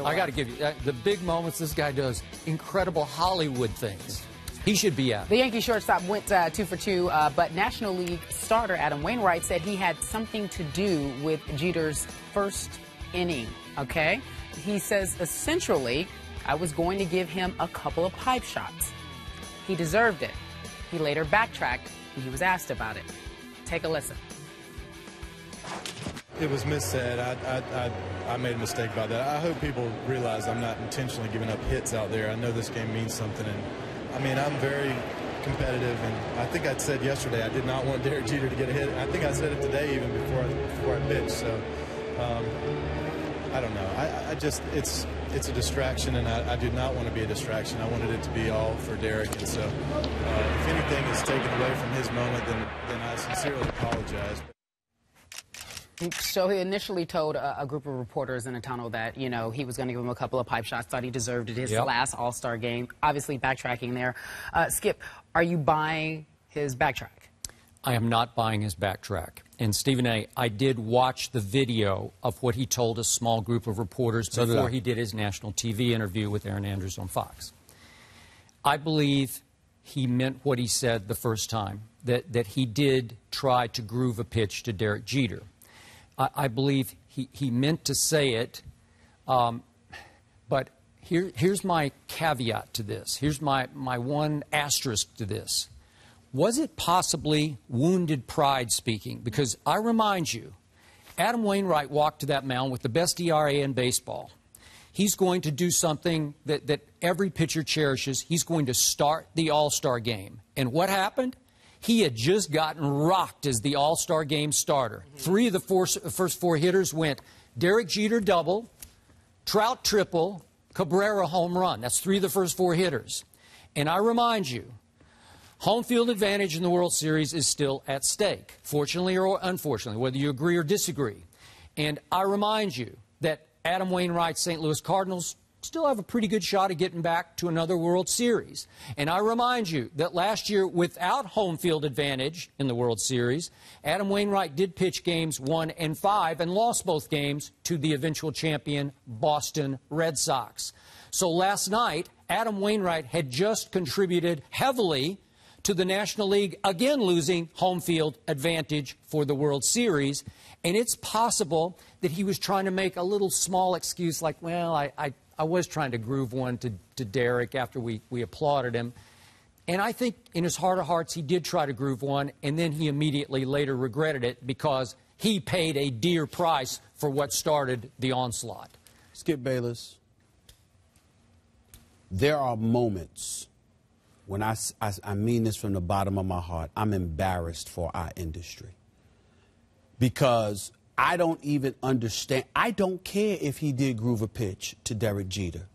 I got to give you the big moments this guy does. Incredible Hollywood things. He should be out. The Yankee shortstop went 2 for 2, but National League starter Adam Wainwright said he had something to do with Jeter's first inning, okay? He says, essentially, I was going to give him a couple of pipe shots. He deserved it. He later backtracked when he was asked about it. Take a listen. It was missaid. I made a mistake about that. I hope people realize I'm not intentionally giving up hits out there. I know this game means something, and I mean, I'm very competitive, and I think I said yesterday I did not want Derek Jeter to get a hit. I think I said it today even before I pitched. So I don't know. I just it's a distraction, and I do not want to be a distraction. I wanted it to be all for Derek, and so if anything is taken away from his moment, then I sincerely apologize. So he initially told a group of reporters in a tunnel that, you know, he was going to give him a couple of pipe shots, thought he deserved it, his last All-Star game. Obviously backtracking there. Skip, are you buying his backtrack? I am not buying his backtrack. And Stephen A., I did watch the video of what he told a small group of reporters before he did his national TV interview with Aaron Andrews on Fox. I believe he meant what he said the first time, that he did try to groove a pitch to Derek Jeter. I believe he meant to say it, but here's my caveat to this. Here's my one asterisk to this. Was it possibly wounded pride speaking? Because I remind you, Adam Wainwright walked to that mound with the best ERA in baseball. He's going to do something that every pitcher cherishes. He's going to start the All-Star game. And what happened? He had just gotten rocked as the All-Star game starter. 3 of the first 4 hitters went Derek Jeter double, Trout triple, Cabrera home run. That's 3 of the first 4 hitters. And I remind you, home field advantage in the World Series is still at stake, fortunately or unfortunately, whether you agree or disagree. And I remind you that Adam Wainwright's St. Louis Cardinals still have a pretty good shot of getting back to another World Series. And I remind you that last year, without home field advantage in the World Series, Adam Wainwright did pitch games 1 and 5 and lost both games to the eventual champion Boston Red Sox. So last night, Adam Wainwright had just contributed heavily to the National League, again losing home field advantage for the World Series. And it's possible that he was trying to make a little small excuse like, well, I was trying to groove one to Derek after we applauded him. And I think in his heart of hearts, he did try to groove one, and then he immediately later regretted it because he paid a dear price for what started the onslaught. Skip Bayless, there are moments when I mean this from the bottom of my heart, I'm embarrassed for our industry. Because I don't even understand. I don't care if he did groove a pitch to Derek Jeter.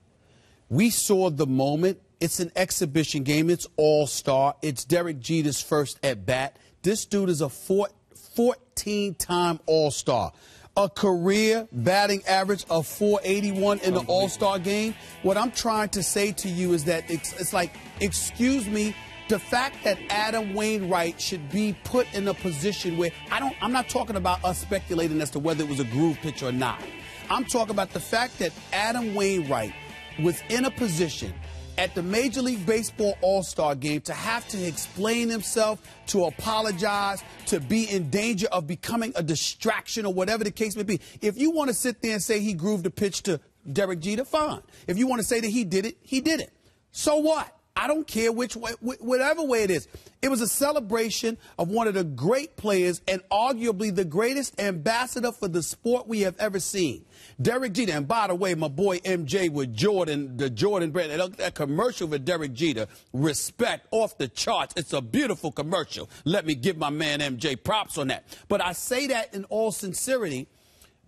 We saw the moment. It's an exhibition game. It's all-star. It's Derek Jeter's first at-bat. This dude is a 14-time all-star. A career batting average of .481 in the all-star game. What I'm trying to say to you is that it's like, excuse me, the fact that Adam Wainwright should be put in a position where I'm not talking about us speculating as to whether it was a groove pitch or not. I'm talking about the fact that Adam Wainwright was in a position at the Major League Baseball All-Star game to have to explain himself, to apologize, to be in danger of becoming a distraction or whatever the case may be. If you want to sit there and say he grooved a pitch to Derek Jeter, fine. If you want to say that he did it, he did it. So what? I don't care which way, whatever way it is. It was a celebration of one of the great players and arguably the greatest ambassador for the sport we have ever seen. Derek Jeter. And by the way, my boy MJ with Jordan, the Jordan brand, that commercial for Derek Jeter, respect off the charts. It's a beautiful commercial. Let me give my man MJ props on that. But I say that in all sincerity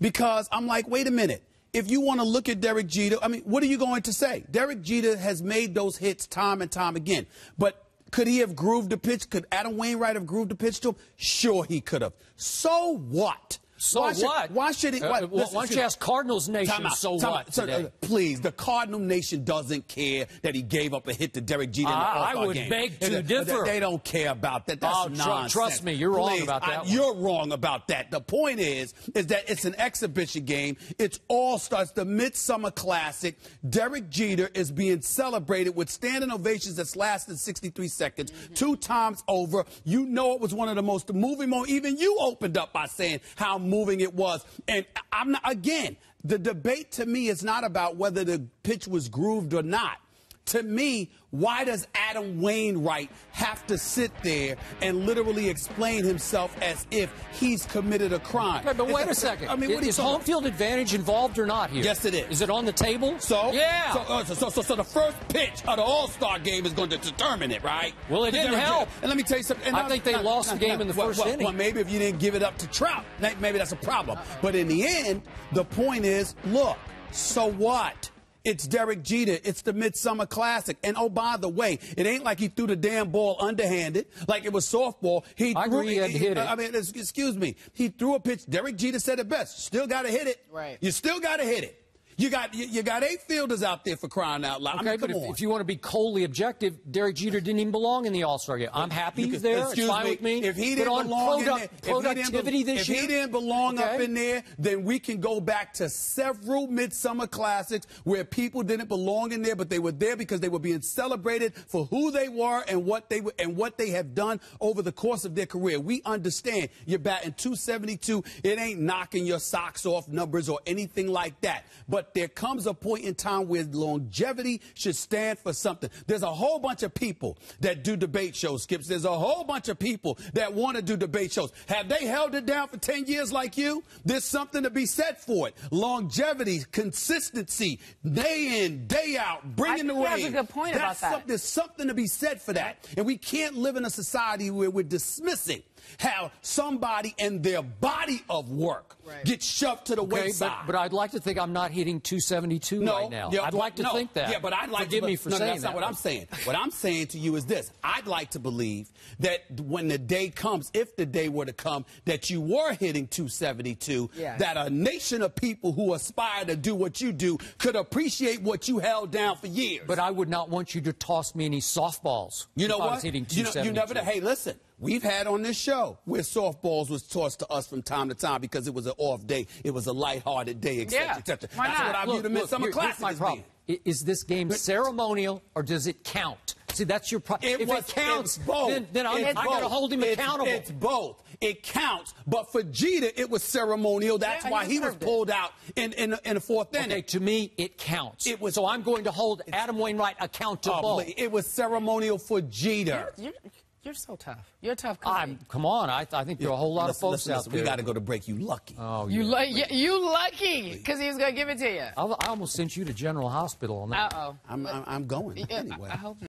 because I'm like, wait a minute. If you want to look at Derek Jeter, I mean, what are you going to say? Derek Jeter has made those hits time and time again. But could he have grooved the pitch? Could Adam Wainwright have grooved the pitch to him? Sure, he could have. So what? So what? Why should he? Why don't you ask Cardinals Nation, so what? Please, the Cardinal Nation doesn't care that he gave up a hit to Derek Jeter in the All-Star game. I would beg to differ. They don't care about that. That's nonsense. Trust me, you're wrong about that one. You're wrong about that. The point is that it's an exhibition game. It's All-Stars, the Midsummer Classic. Derek Jeter is being celebrated with standing ovations that's lasted 63 seconds, 2 times over. You know it was one of the most moving moments. Even you opened up by saying how moving it was. And I'm not, again, the debate to me is not about whether the pitch was grooved or not. To me, why does Adam Wainwright have to sit there and literally explain himself as if he's committed a crime? Okay, but wait a second. I mean, is home field advantage involved or not here? Yes, it is. Is it on the table? So? Yeah. So the first pitch of the All-Star game is going to determine it, right? Well, it didn't help. And let me tell you something. I think they lost the game in the first inning. Well, maybe if you didn't give it up to Trout, maybe that's a problem. But in the end, the point is, look, so what? It's Derek Jeter. It's the Midsummer Classic. And, oh, by the way, it ain't like he threw the damn ball underhanded, like it was softball. I agree he had to hit it. I mean, excuse me. He threw a pitch. Derek Jeter said it best. Still got to hit it. Right. You still got to hit it. You got 8 fielders out there for crying out loud. Okay, I mean, but if you want to be coldly objective, Derek Jeter didn't even belong in the All-Star game. I'm happy he's there. It's fine with me. If he didn't belong in there, productivity this year, if he didn't belong up in there, then we can go back to several Midsummer Classics where people didn't belong in there, but they were there because they were being celebrated for who they were and what they have done over the course of their career. We understand you're batting .272. It ain't knocking your socks off numbers or anything like that. But there comes a point in time where longevity should stand for something. There's a whole bunch of people that do debate shows, Skips. There's a whole bunch of people that want to do debate shows. Have they held it down for 10 years like you? There's something to be said for it. Longevity, consistency, day in, day out, bringing the rain. That's a good point about that. There's something to be said for that. And we can't live in a society where we're dismissing how somebody and their body of work gets shoved to the wayside. But I'd like to think I'm not hitting .272 right now. I'd like to think that. Yeah, but I'd like Forgive me for saying that's not what I'm saying. What I'm saying to you is this. I'd like to believe that when the day comes, if the day were to come, that you were hitting .272, that a nation of people who aspire to do what you do could appreciate what you held down for years. But I would not want you to toss me any softballs. You know if what? I was hitting .272. You never. Hey, listen. We've had on this show where softballs was tossed to us from time to time because it was an off day, it was a lighthearted day, etc., etc. That's what I view the Midsummer Classic as being. Is this game ceremonial or does it count? See, that's your problem. If it counts, then I got to hold him accountable. It's both. It counts. But for Jeter, it was ceremonial. That's why he was pulled out in the fourth inning. Okay, to me, it counts. So I'm going to hold Adam Wainwright accountable. It was ceremonial for Jeter. You're so tough. You're a tough guy. Come on. I think there are a whole lot of folks out there. We got to go to break. You lucky. Oh, you lucky because he was going to give it to you. I almost sent you to General Hospital on that. Uh-oh. I'm going anyway. I hope not.